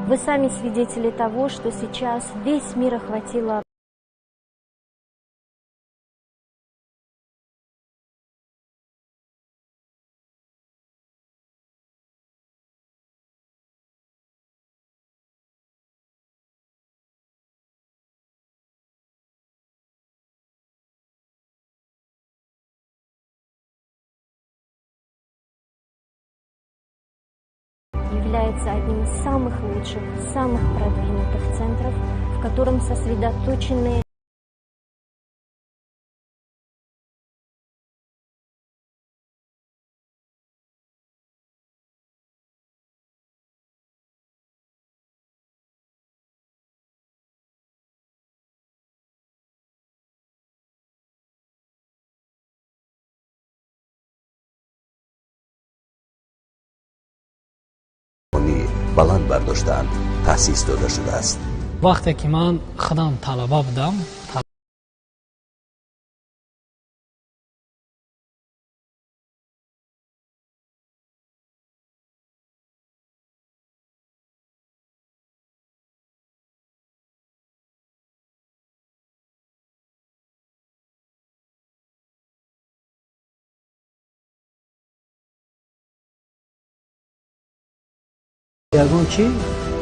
Вы сами свидетели того, что сейчас весь мир охватило является одним из самых лучших, самых продвинутых центров, в котором сосредоточены بلند برداشتند تأسیس داده شده است. وقتی که من خودم طلبه بودم ягон чӣ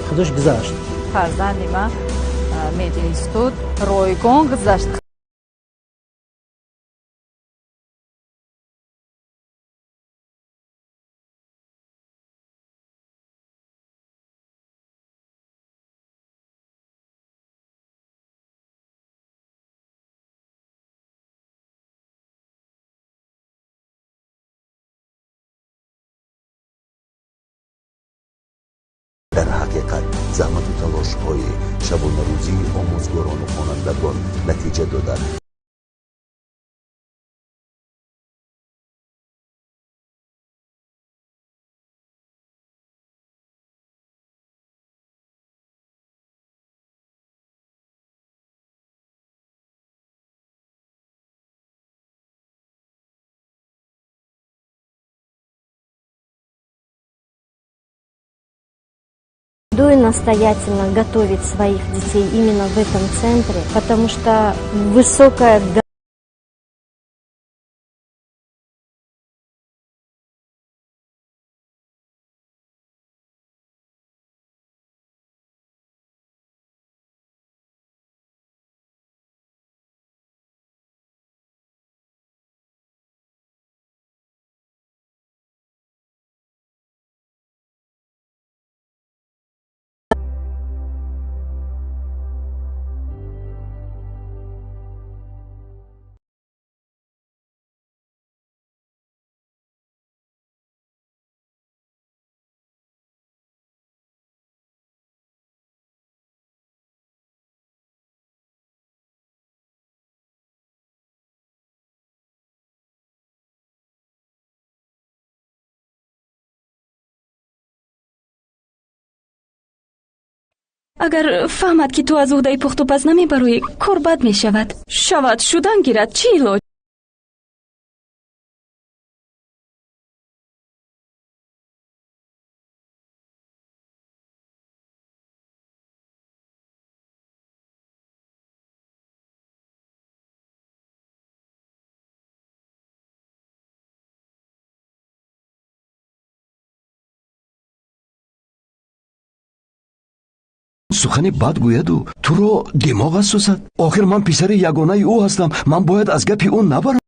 худаш гузашт. Фарзанди ман мединистуд ройгон гузашт. در حقیقت زحمت و تلاش های شبانه روزی آموزگاران و خوانندگان نتیجه دادند. рекомендую настоятельно готовить своих детей именно в этом центре, потому что высокая агар фаҳмад ки ту аз уҳдаи пухтупаз намебароӣ, кор бад мешавад. Шавад шудан гирад, чӣ илоҷ? сухани бад гӯяду туро димоғ асосад. охир ман писари ягонаи ӯ ҳастам. ман бояд аз гапи ӯ набарам.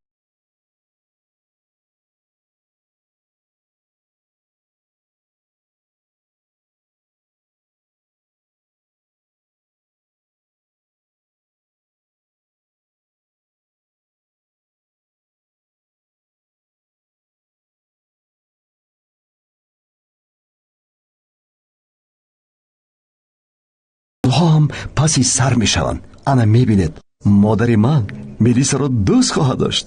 ҳам паси сар мешаванд. ана мебинед, модари ман мелисаро дӯст хоҳад дошт.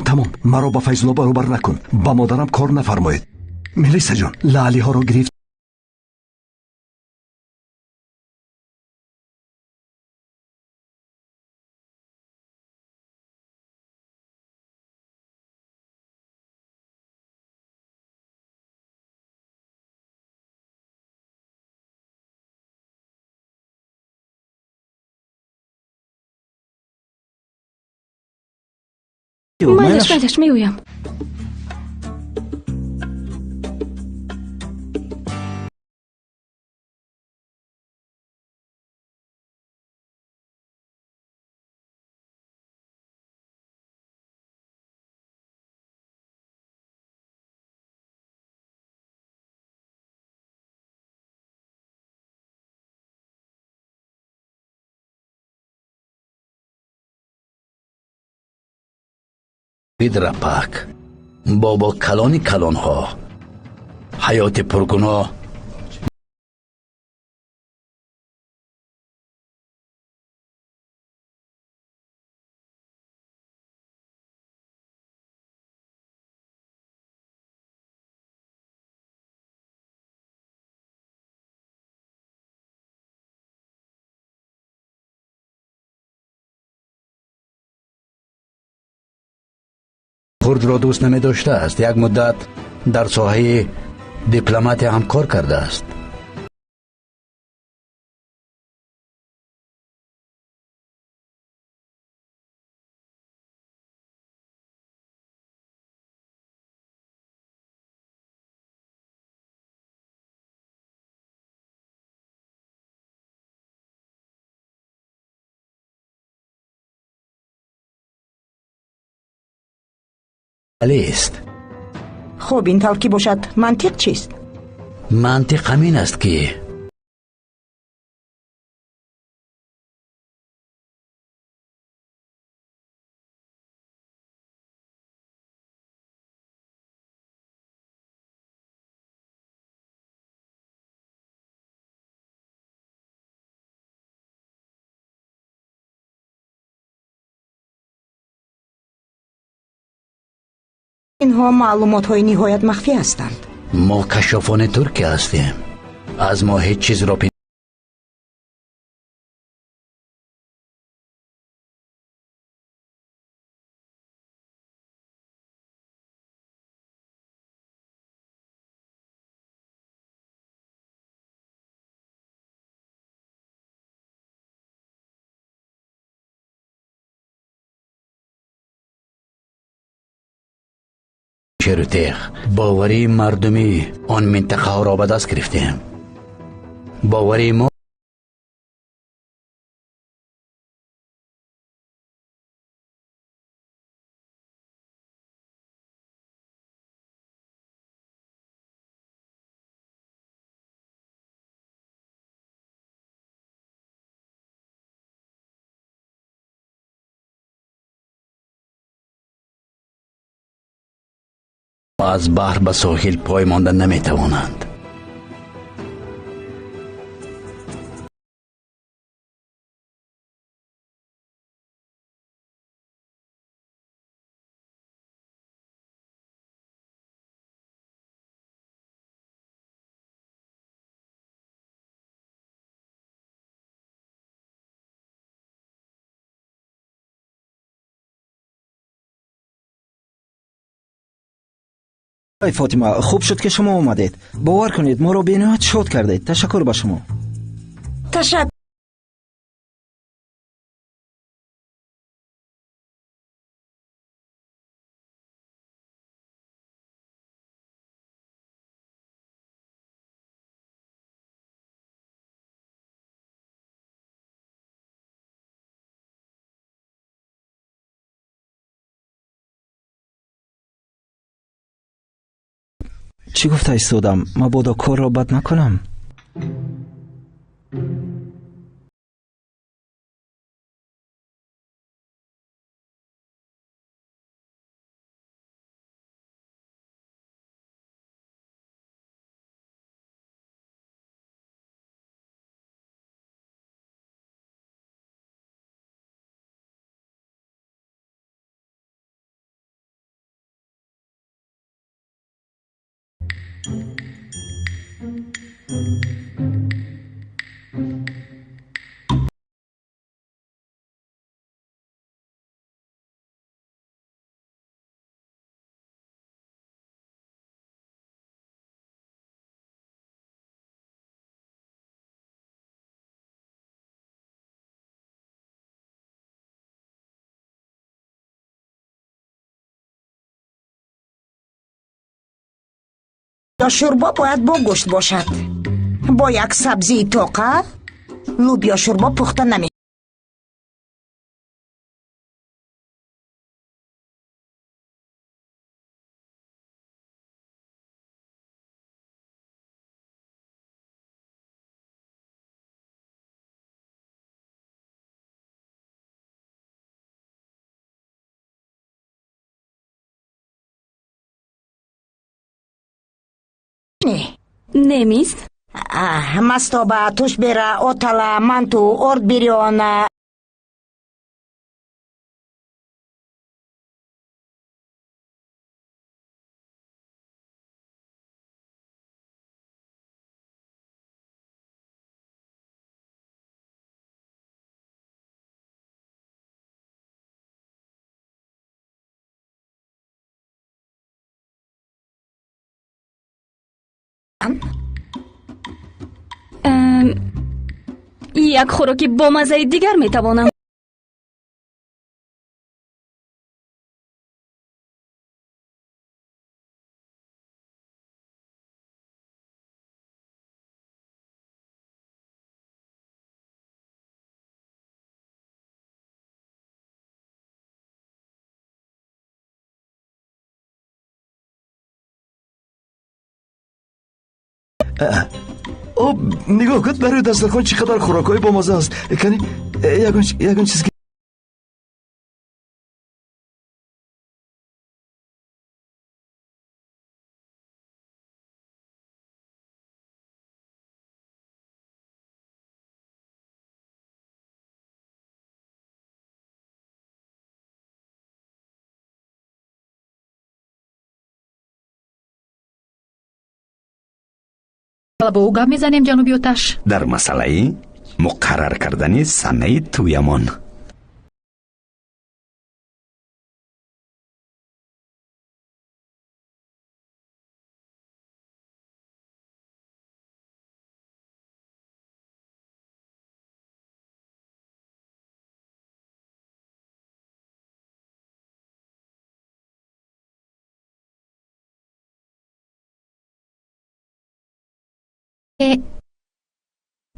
тамом маро ба Файзулло баробар накун. ба модарам кор нафармоед. мелиса ҷон, лаълиҳоро гирифт. Майлаш, меоям. Бидрапак, бобо калони калонҳо, ҳаёти пургуноҳ. хурдро дӯст намедоштааст. як муддат дар соҳаи дипломатия ҳам кор кардааст. алист. хуб, ин талки бошад, мантиқ чист? мантиқ ҳамин аст ки инҳо маълумотҳои ниҳоят махфӣ ҳастанд. мо кашофони туркия ҳастем. аз мо ҳеҷ чизро шерутех боварии мардуми он минтақаҳоро ба даст гирифтем. боварии мо аз баҳр ба соҳил пой монда наметавонанд. фотима, хуб шуд ки шумо омадед. бовар кунед, моро бениҳоят шод кардед. ташаккур ба шумо. ташаккур. чӣ гуфта истодам? мабодо корро бад накунам. یا شوربا باید با گوشت باشد. با یک سبزی تاقه لوبیا شوربا پخته نمی. نمیست؟ مستابه توش بیره اوتاله منتو ارد بیریانه. یک خوراکی با مزه دیگر میتوانم. او نگاه کن برای دسترخوان چقدر خوراکای با مزه است. کنی یگان چیز که با او گپ میزنیم جنوبی آتش. در مسئله مقرر کردن سنه تویمان.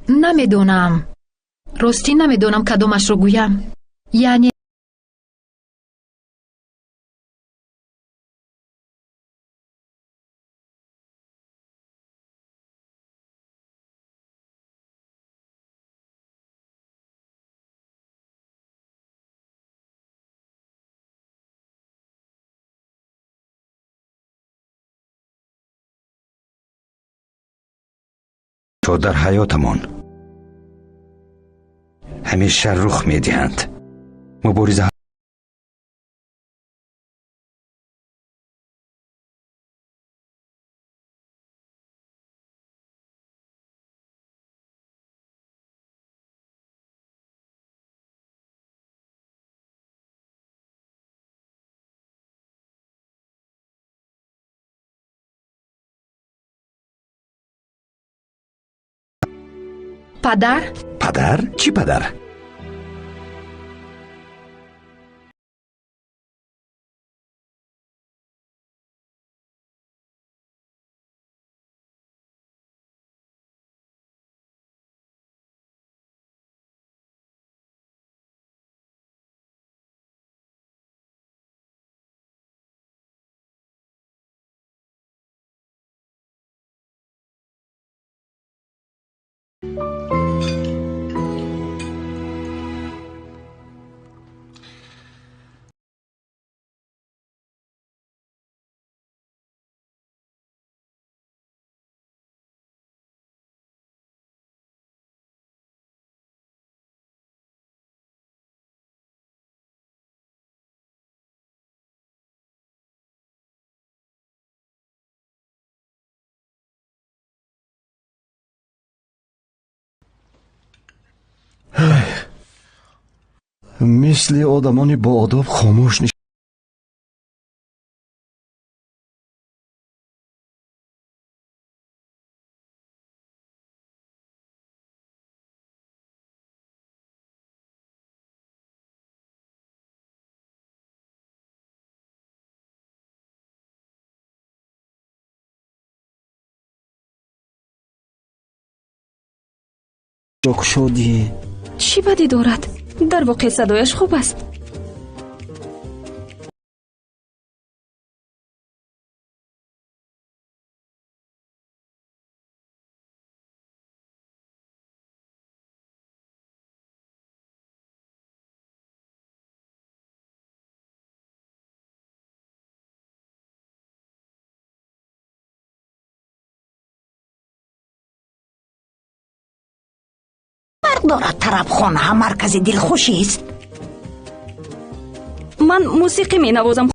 نمیدونم، راستی نمیدونم کدومش رو گویم. یعنی تو در حیاتمان همیشه رخ میدهند. مبارزه پدر؟ پدر؟ چی پدر؟ مثل آدمانی با آداب خاموش نشد. جاک شدی؟ چی بدی دارد؟ در واقع صدایش خوب است. دارد طرب خانه هم مرکز دلخوشی است. من موسیقی می نوازم.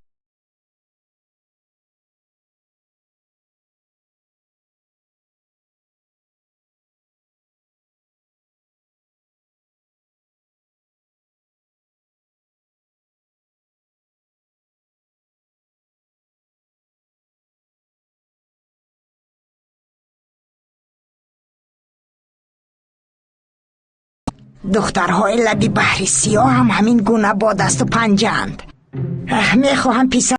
دخترهای لبی بحری سیاه هم همین گونه با دست و پنجند. میخواهم پیسر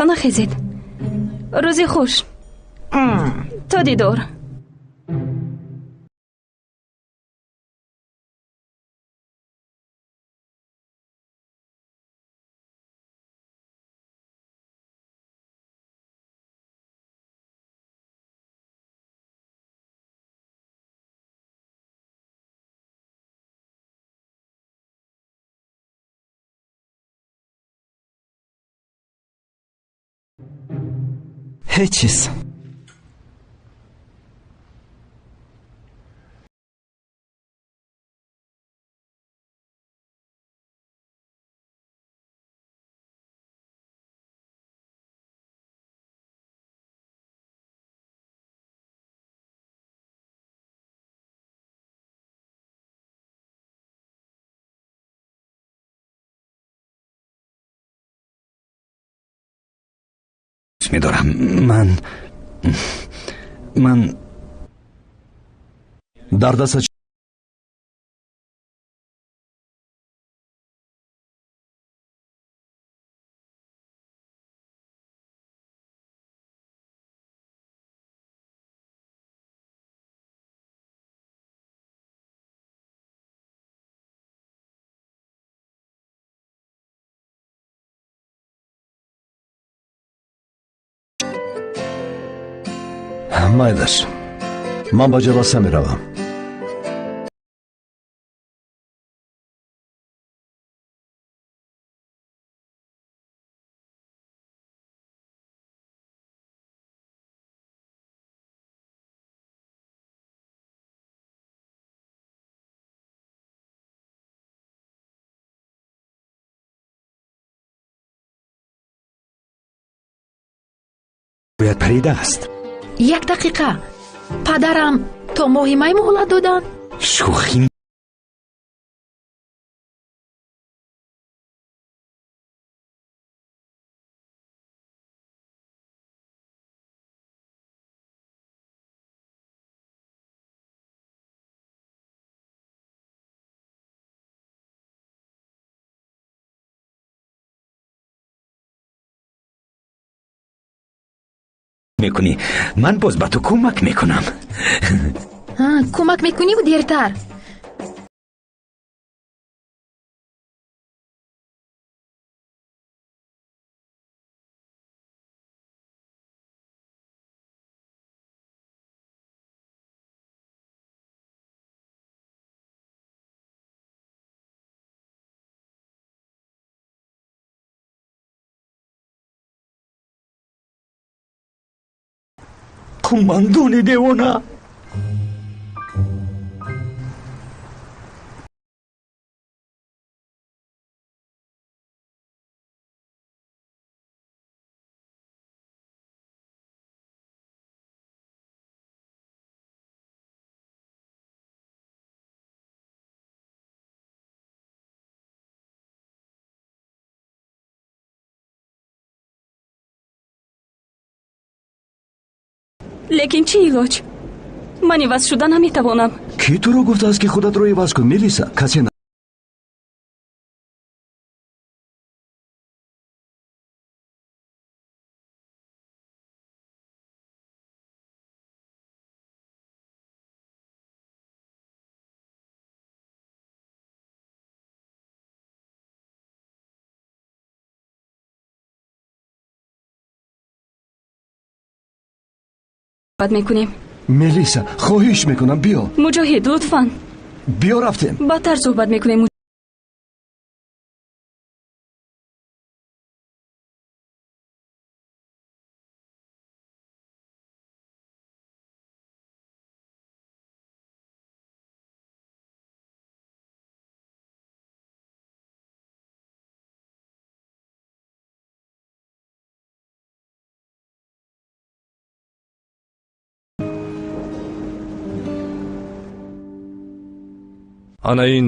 نخیزید. روزی خوش. تا دیدار. هیچ چیز. می‌دارم. من در دست مایدش من با جلسه می روم. باید پریده است. 1 دقیقه. پدرم تا ماهی مای مهلت دادن. شوخی میکنی. من باز به تو کمک میکنم. کمک میکنی و دیرتر. کماندون دیوانه. лекин чӣ илоҷ? ман иваз шуда наметавонам. ки туро гуфтааст ки худатро иваз кун мелиса? касе на. бад мекунем. мелиса хоҳиш мекунам биё. муҷоҳид лутфан биё рафтем. бадтар суҳбат мекунем. ана ин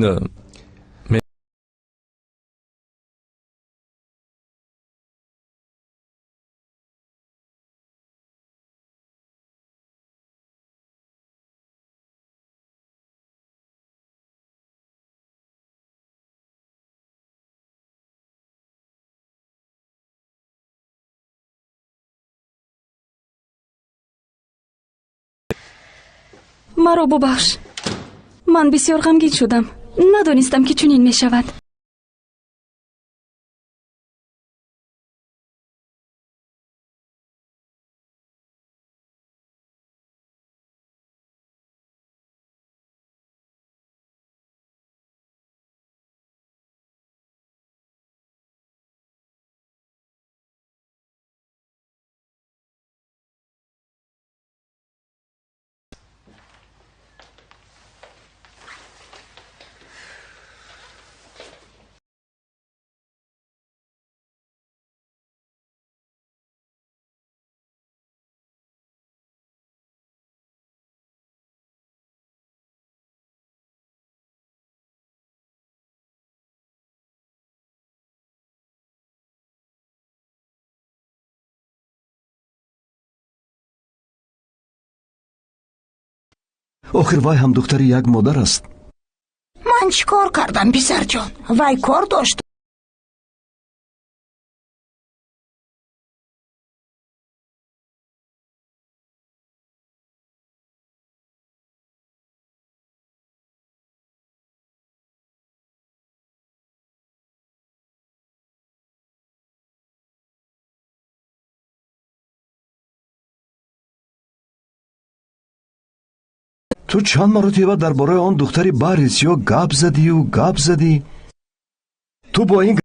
маро бубахш. ман бисёр ғамгин шудам. надонистам ки чунин мешавад. охир вай ҳам духтари як модар аст. ман чӣ кор кардам писарҷон? вай кор дошт. ту чанд маротиба дар бораи он духтари барисё гап задию гап задӣ. ту бо ин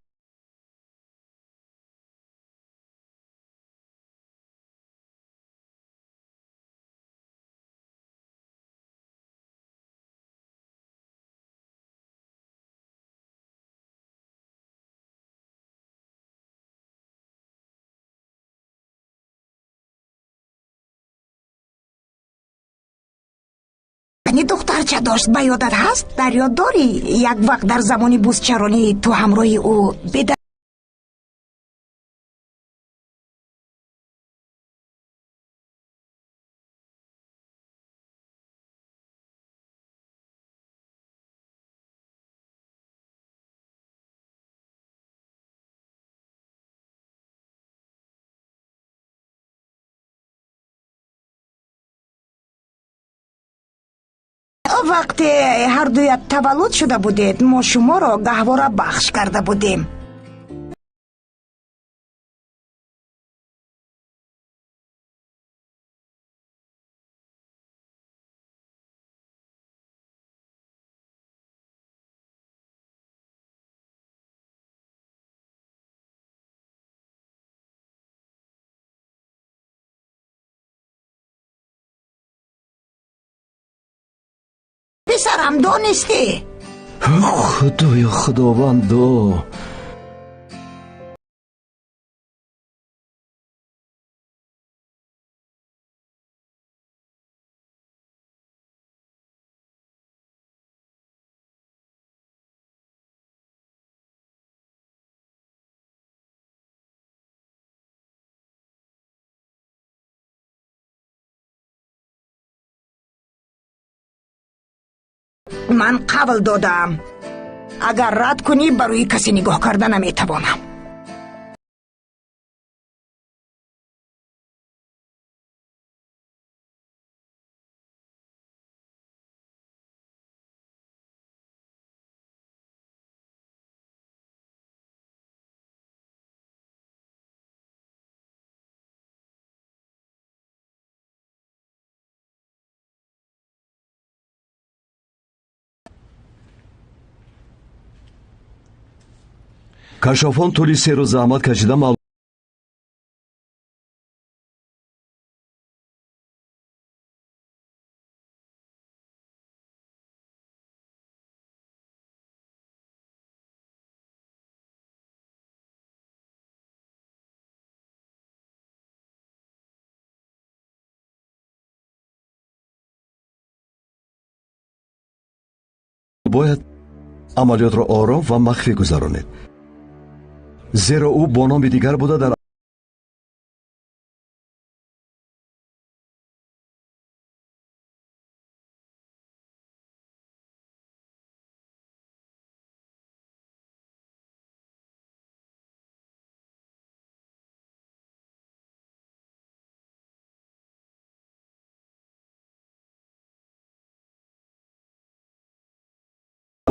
духтарча дошт ба ёдат ҳаст? дар ёд дорӣ як вақт дар замони бузчаронӣ ту ҳамроҳи ӯ беда вақте ҳардуят таваллуд шуда будед мо шуморо гаҳвора бахш карда будем. پسرم دانستی؟ خدایا خداوندو. من قبل دادم. اگر رد کنی برای کسی نگاه کردن نمیتوانم. کشافان طولی 3 روز زحمت کشیدم. باید عملیات را آرام و مخفی گذرانید، زیرا او با نام دیگر بوده در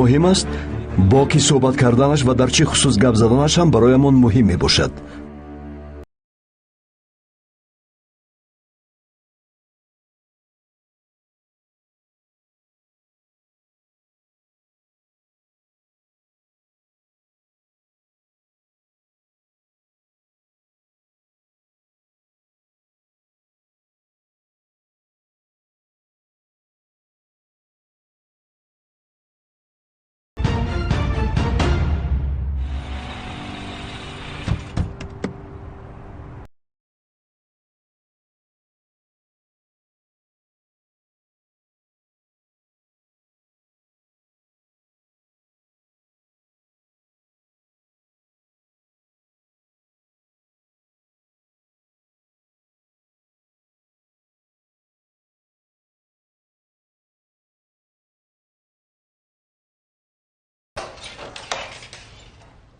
مهم است. با کی صحبت کردنش و در چه خصوص گپ زدنش هم برایمان مهم می باشد.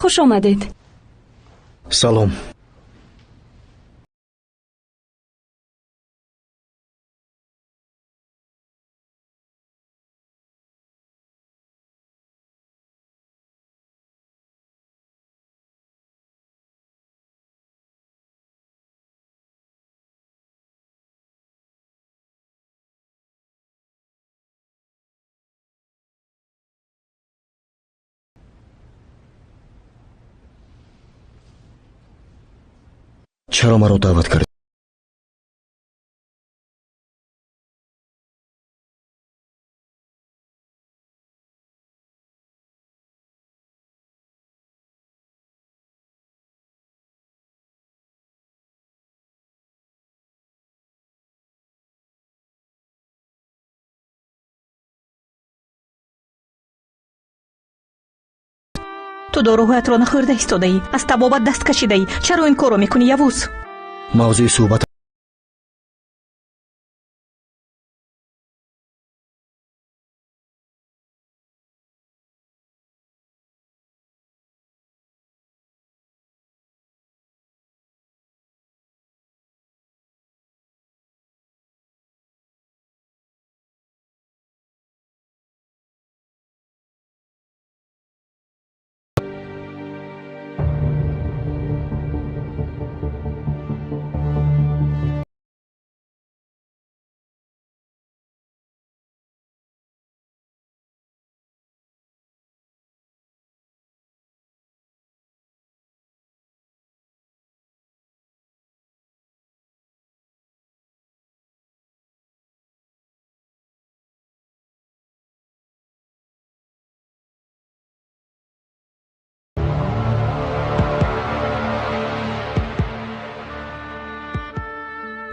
خوش آمدید. سلام. چرا مرا دعوت کرد؟ تو داروهایت را نخورده ایستاده ای، از طبابت دست کشیده ای. چرا این کار را میکنی یوز؟ موضوع صحبت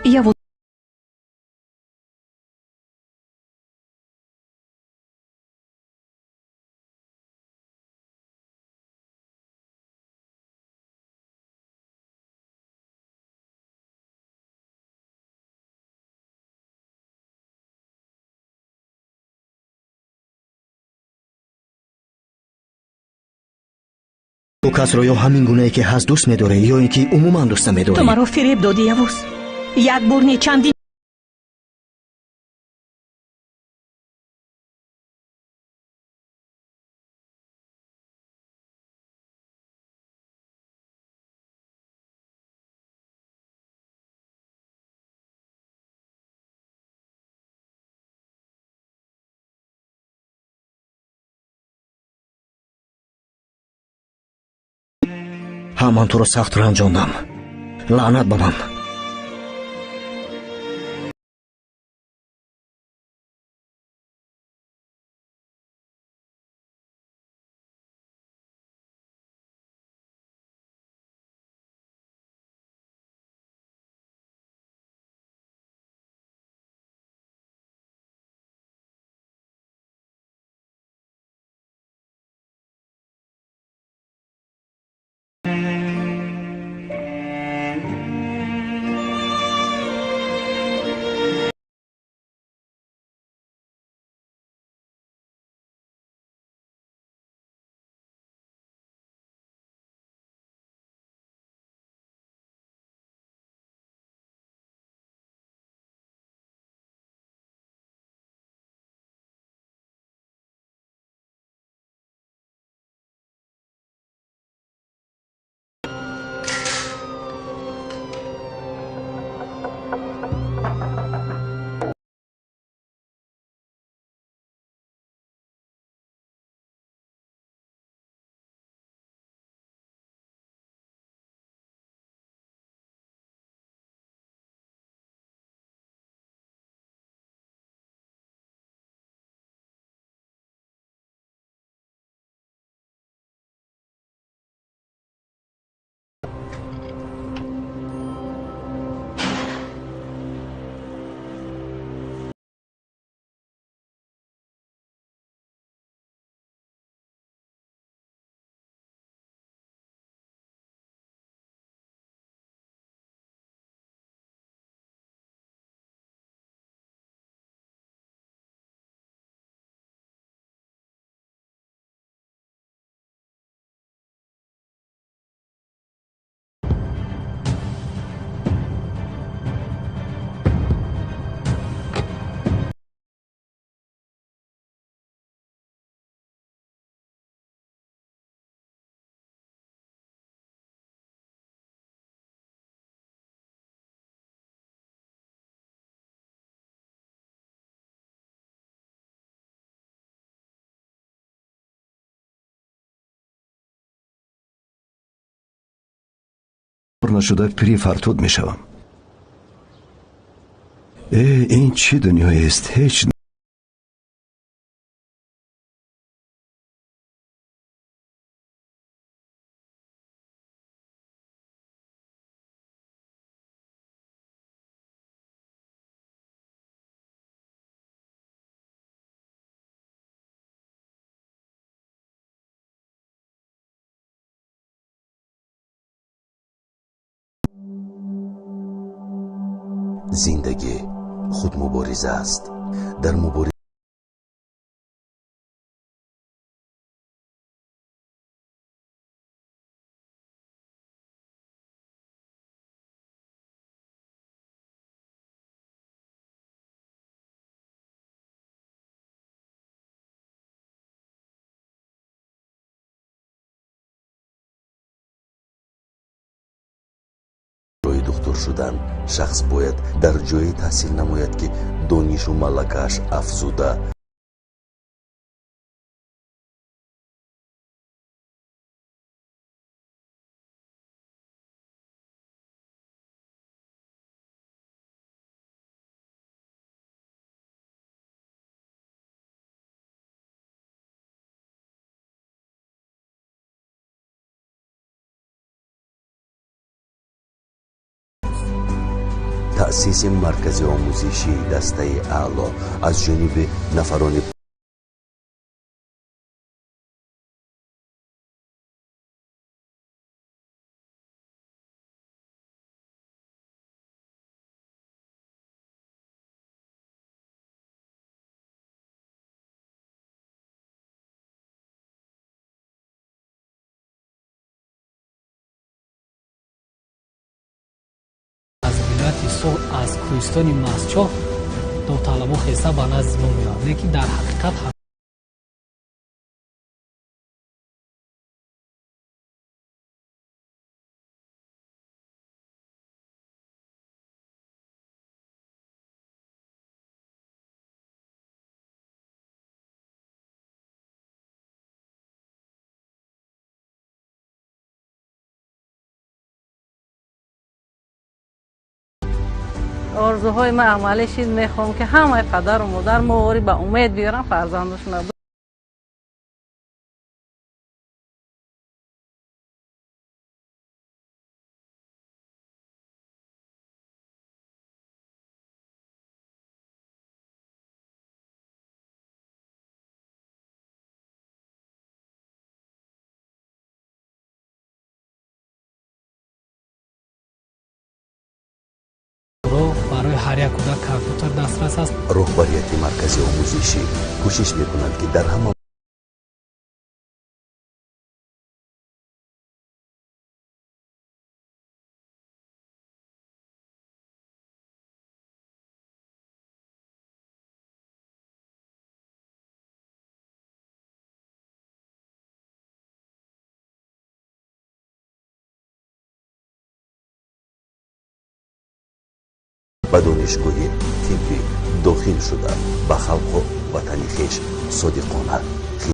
явуз تو کس رو یا همین گونه که هست دوست می‌داره یا اینکه عموما دوست می‌داره؟ تو مرا فریب دادی یوز. یک بار نه چندین من تو رو سخت رنجاندم. لعنت به من. نشده پری فرتود می شوم. این چی دنیایی است؟ هیچ زندگی خود مبارزه است. در مبارزه دکتر شدن شخص باید در جایی تحصیل نماید که دانش و ملکه‌اش افزوده таъсиси маркази омӯзишии дастаи аъло аз ҷониби нафарони از کوهستان مسچاه داوطلبا خسته به نزد ما میاد، لیکن در حقیقت آرزوهای من عملی شد. میخوام که همه پدر و مادر مواری به امید بیارن فرزندشون. برای هر یک کودک کامپیوتر دسترس است. روحبریتی مرکزی آموزشی کوشش میکند که در همه به دانشگاهی طبی داخل شده به خلق و وطن خویش صادقانه